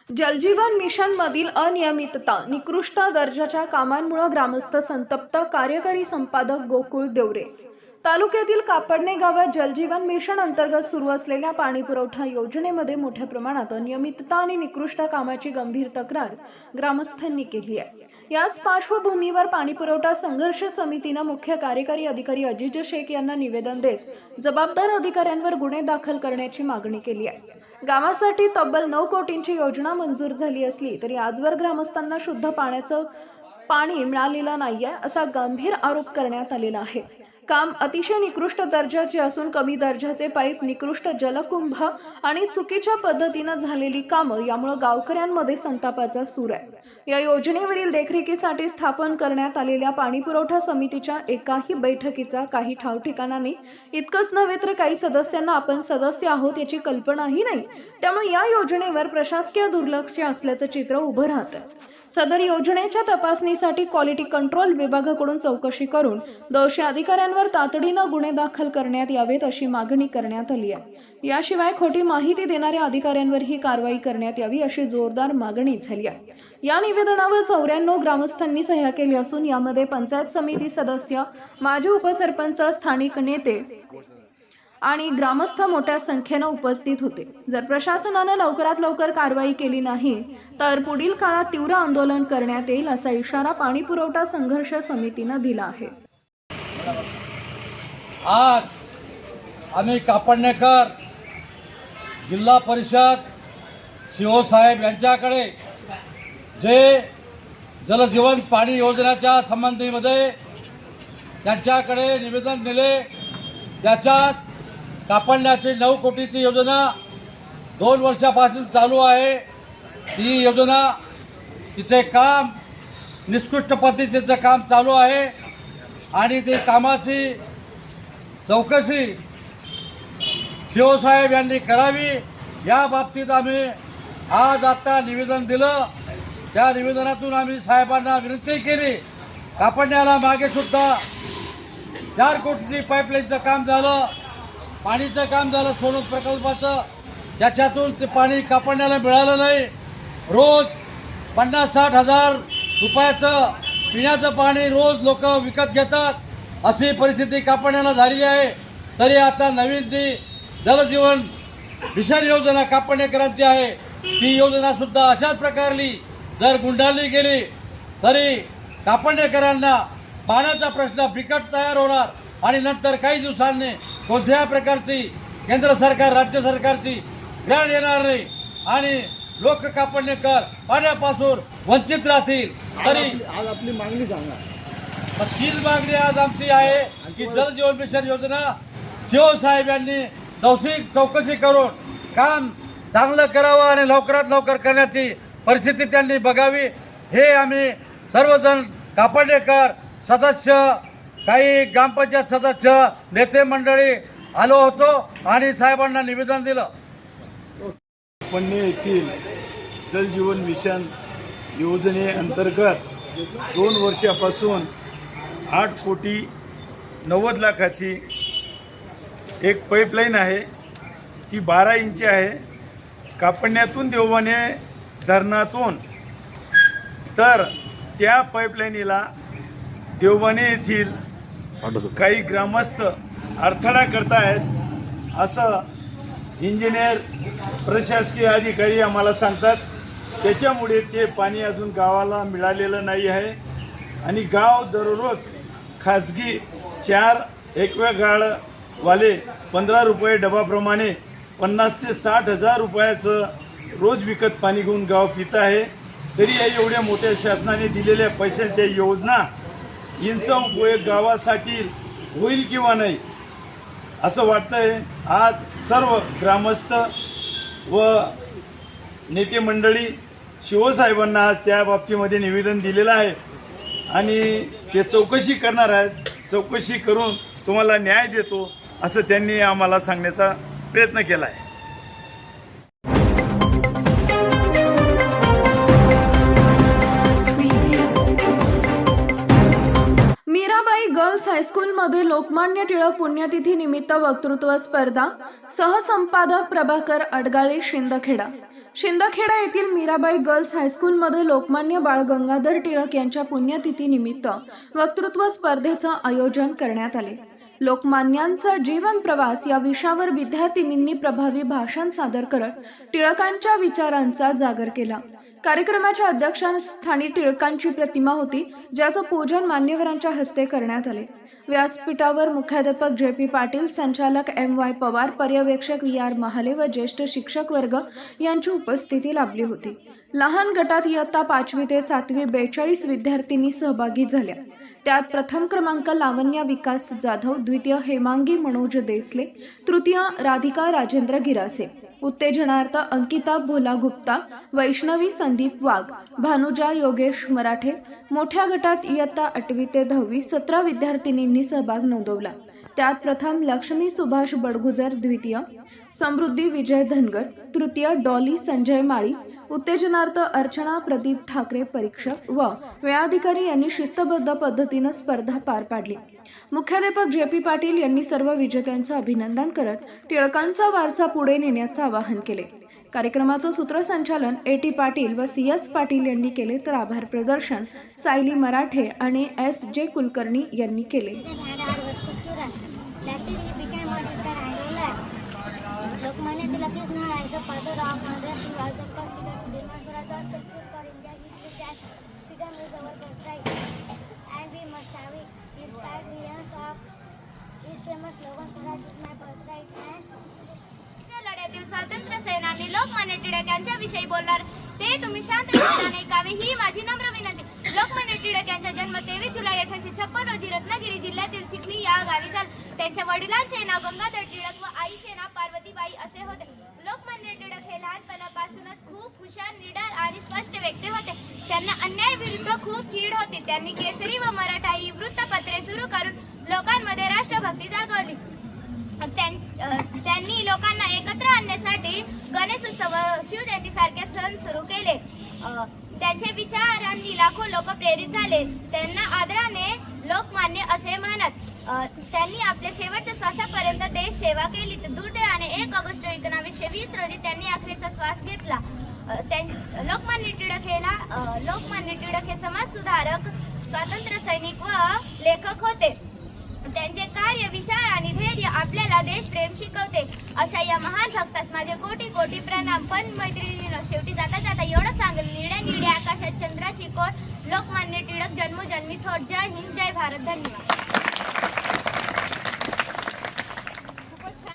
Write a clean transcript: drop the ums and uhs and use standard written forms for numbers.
जलजीवन mission मधील अनियमितता, निकृष्ट दर्जाच्या कामांमुळे ग्रामस्थ संतप्त. कार्यकारी संपादक गोकुळ देवरे. तालुक्यातील कापडणे गावात जलजीवन मिशन अंतर्गत सुरू असलेल्या पाणीपुरवठा योजनेमध्ये मोठ्या प्रमाणात अनियमितता आणि निकृष्ट कामाची गंभीर तक्रार ग्रामस्थांनी केली आहे। याच पार्श्वभूमीवर पाणीपुरवठा संघर्ष समितीने मुख्य कार्यकारी अधिकारी अजीज शेख यांना निवेदन देत जबाबदार अधिकाऱ्यांवर गुन्हे दाखल करण्याची मागणी केली आहे। गावासाठी तब्बल 9 कोटींची योजना मंजूर झाली असली तरी आजवर ग्रामस्थांना शुद्ध पाणी मिळालेलं नाहीये असा गंभीर आरोप करण्यात आलेला आहे। काम अतिशय निकृष्ट दर्जाचे असून कमी दर्जाचे पाईप, निकृष्ट जलकुंभ आणि चुकीच्या पद्धतीने झालेली कामं यामुळे गावकऱ्यांमध्ये संतापाचा सूर आहे। या योजनेवरील देखरेखीसाठी स्थापन करण्यात आलेल्या पाणीपुरवठा समितीच्या एकाही बैठकीचा काही ठावठिकाणांनी इतकंच नव्हे तर काही सदस्यांना आपण सदस्य आहोत याची कल्पनाही नाही। त्यामुळे या योजनेवर प्रशासकीय दुर्लक्ष असल्याचं चित्र उभं राहतं। सदर योजनेच्या तपासणीसाठी क्वालिटी कंट्रोल विभागाकडून चौकशी करून दोषी अधिकाऱ्यांवर तातडीने गुन्हे दाखल करण्यात यावेत अशी मागणी करण्यात आली आहे। याशिवाय खोटी माहिती देणाऱ्या अधिकाऱ्यांवरही कारवाई करण्यात यावी अशी जोरदार मागणी झाली आहे। या निवेदनावर 94 ग्रामस्थांनी सह्या केली असून यामध्ये पंचायत समिती सदस्य, माजी उपसरपंच, स्थानिक नेते आणि ग्रामस्थ मोठ्या संख्येने उपस्थित होते। जर प्रशासनाने लवकरात लवकर कारवाई केली नाही तर पुढील काळात तीव्र आंदोलन करण्यात येईल असा इशारा पाणीपुरवठा संघर्ष समितीने दिला आहे। आज आम्ही कापडणेकर जिल्हा परिषद सीओ साहेब यांच्याकडे जे जलजीवन पाणी योजनेच्या संबंधीमध्ये त्यांच्याकडे निवेदन दिले। त्याच्यात कापडण्याची 9 कोटीची योजना 2 वर्षापासून चालू आहे। ती योजना तिचे काम निकृष्ट पद्धतीचं काम चालू आहे आणि ते कामाची चौकशी सीओ साहेब यांनी करावी या बाबतीत आम्ही आज आता निवेदन दिलं। त्या निवेदनातून आम्ही साहेबांना विनंती केली, कापडण्याला मागे सुद्धा 4 कोटीची पाईपलाईनचं काम झालं, पाणीचं काम झालं सोनोत प्रकल्पाचं, ज्याच्यातून ते पाणी कापडण्याला मिळालं नाही। रोज 50-60 हजार रुपयाचं पिण्याचं पाणी रोज लोक विकत घेतात अशी परिस्थिती कापडण्याला झालेली आहे। तरी आता नवीन जी जलजीवन मिशन योजना कापडणेकरांची आहे ती योजना सुद्धा अशाच प्रकारली जर गुंडाळली गेली तरी कापडणेकरांना पाण्याचा प्रश्न बिकट तयार होणार आणि नंतर काही दिवसांनी कोणत्या प्रकारची केंद्र सरकार राज्य सरकारची ग्रँट येणार नाही आणि लोक कापडणेकर पाण्यापासून वंचित राहतील। तरी आज आपली मागणी सांगा। तीच मागणी आज आमची आहे की जलजीवन मिशन योजना सीओ साहेब यांनी चौकशी करून काम चांगलं करावं आणि लवकरात लवकर करण्याची परिस्थिती त्यांनी बघावी। हे आम्ही सर्वजण कापडणेकर सदस्य, काही ग्रामपंचायत सदस्य, नेते मंडळी आलो होतो आणि साहेबांना निवेदन दिलं। कापडणे येथील जलजीवन मिशन योजनेअंतर्गत 2 वर्षापासून 8 कोटी 90 लाखाची एक पाईपलाईन आहे। ती 12 इंची आहे। कापडण्यातून देवबाने धरणातून तर त्या पाईपलाईनीला देवबाने येथील काही ग्रामस्थ अडथळा करतायत असं इंजिनियर, प्रशासकीय अधिकारी आम्हाला सांगतात। त्याच्यामुळे ते पाणी अजून गावाला मिळालेलं नाही आहे आणि गाव दररोज खाजगी 4 एक्वागार्डवाले 15 रुपये डबाप्रमाणे 50 ते 60 हजार रुपयाचं रोज विकत पाणी घेऊन गाव पित आहे। तरी या एवढ्या मोठ्या शासनाने दिलेल्या पैशाच्या योजना यांचा उपयोग गावासाठी होईल किंवा नाही असं वाटतंय। आज सर्व ग्रामस्थ व नेते मंडळी शिवसाहेबांना आज त्या बाबतीमध्ये निवेदन दिलेलं आहे आणि ते चौकशी करणार आहेत। चौकशी करून तुम्हाला न्याय देतो असं त्यांनी आम्हाला सांगण्याचा प्रयत्न केला आहे। मीराबाई गर्ल्स हायस्कूलमध्ये लोकमान्य टिळक पुण्यतिथी निमित्त वक्तृत्व स्पर्धा. सहसंपादक प्रभाकर अडगाळे, शिंदखेडा येथील मीराबाई गर्ल्स हायस्कूलमध्ये लोकमान्य बाळ गंगाधर टिळक यांच्या पुण्यतिथी निमित्त वक्तृत्व स्पर्धेचं आयोजन करण्यात आले. लोकमान्यांचा जीवन प्रवास या विषयावर विद्यार्थिनींनी प्रभावी भाषण सादर करत टिळकांच्या विचारांचा जागर केला. कार्यक्रमाच्या अध्यक्षस्थानी टिळकांची प्रतिमा होती, ज्याचं पूजन मान्यवरांच्या हस्ते करण्यात आले. व्यासपीठावर मुख्याध्यापक JP पाटील, संचालक MY पवार, पर्यवेक्षक VR महाले व ज्येष्ठ शिक्षक वर्ग यांची उपस्थिती लाभली होती. लहान गटात इयत्ता 5वी ते 7वी 42 विद्यार्थिनी सहभागी झाल्या. त्यात प्रथम क्रमांक लावण्या विकास जाधव, द्वितीय हेमांगी मनोज देसले, तृतीय राधिका राजेंद्र गिरासे, उत्तेजनार्थ अंकिता भोला गुप्ता, वैष्णवी संदीप वाघ, भानुजा योगेश मराठे. मोठ्या गटात इयत्ता 8वी ते 10वी 17 विद्यार्थिनींनी सहभाग नोंदवला. त्यात प्रथम लक्ष्मी सुभाष बडगुजर, द्वितीय समृद्धी विजय धनगर, तृतीय डॉली संजय माळी, उत्तेजनार्थ अर्चना प्रदीप ठाकरे परीक्षक व वेळाधिकारी यांनी शिस्तबद्ध पद्धतीनं स्पर्धा पार पाडली. मुख्याध्यापक JP पाटील यांनी सर्व विजेत्यांचं अभिनंदन करत टिळकांचा वारसा पुढे नेण्याचं आवाहन केले. कार्यक्रमाचं सूत्रसंचालन AT पाटील व CS पाटील यांनी केले, तर आभार प्रदर्शन सायली मराठे आणि SJ कुलकर्णी यांनी केले. Lokmanya Tilak is known as the father of Madras who was the first Indian Swaraj success for India. His freedom is our birthright, and we must have it. He inspired millions of his famous slogan, Swaraj is my birthright. And लढ्यातील स्वातंत्र्य सेनानी लोकमान्य टिळक यांच्याविषयी बोलणार ते तुम्ही शांतपणे ऐकावे ही माझी नम्र विनंती. लोकमान्य टिळक यांचा जन्म 23 जुलै 1856 रोजी रत्नागिरी जिल्ह्यातील चिखली या गावी झाला. त्यांच्या वडिलांचे नाव गंगाधर टिळक व आईचे नाव पार्वतीबाई असे होते. लोकमान्य टिळक हे लहानपणापासूनच खूप हुशार, निडर आणि स्पष्ट व्यक्ती होते. त्यांना अन्यायाविरुद्ध खूप चीड होती. त्यांनी केसरी व मराठा ही वृत्तपत्रे सुरू करून लोकांमध्ये राष्ट्रभक्ती जागवली. त्यांनी लोकांना एकत्र आणण्यासाठी गणेशोत्सव, शिवजयंती सारखे सण सुरू केले. त्यांच्या विचारांनी लाखो लोक प्रेरित झाले. त्यांना आदराने लोकमान्य असे म्हणत. त्यांनी आपल्या शेवटच्या श्वासापर्यंत देश सेवा केली. दुर्दैवाने 1 ऑगस्ट 1920 रोजी त्यांनी अखेरचा श्वास घेतला. लोकमान्य टिळक हे समाजसुधारक, स्वातंत्र्य सैनिक व लेखक होते. त्यांचे कार्य, विचार आणि धैर्य आपल्याला देशप्रेम शिकवते. अशा या महान भक्तास माझे कोटी कोटी प्रणाम. पण मैत्रिणींनो, शेवटी जाता जाता एवढं सांगेल, निळ्या आकाशात चंद्राची कोर, लोकमान्य टिळक जन्मोजन्मी थोर. जय हिंद, जय भारत, धन्यवाद.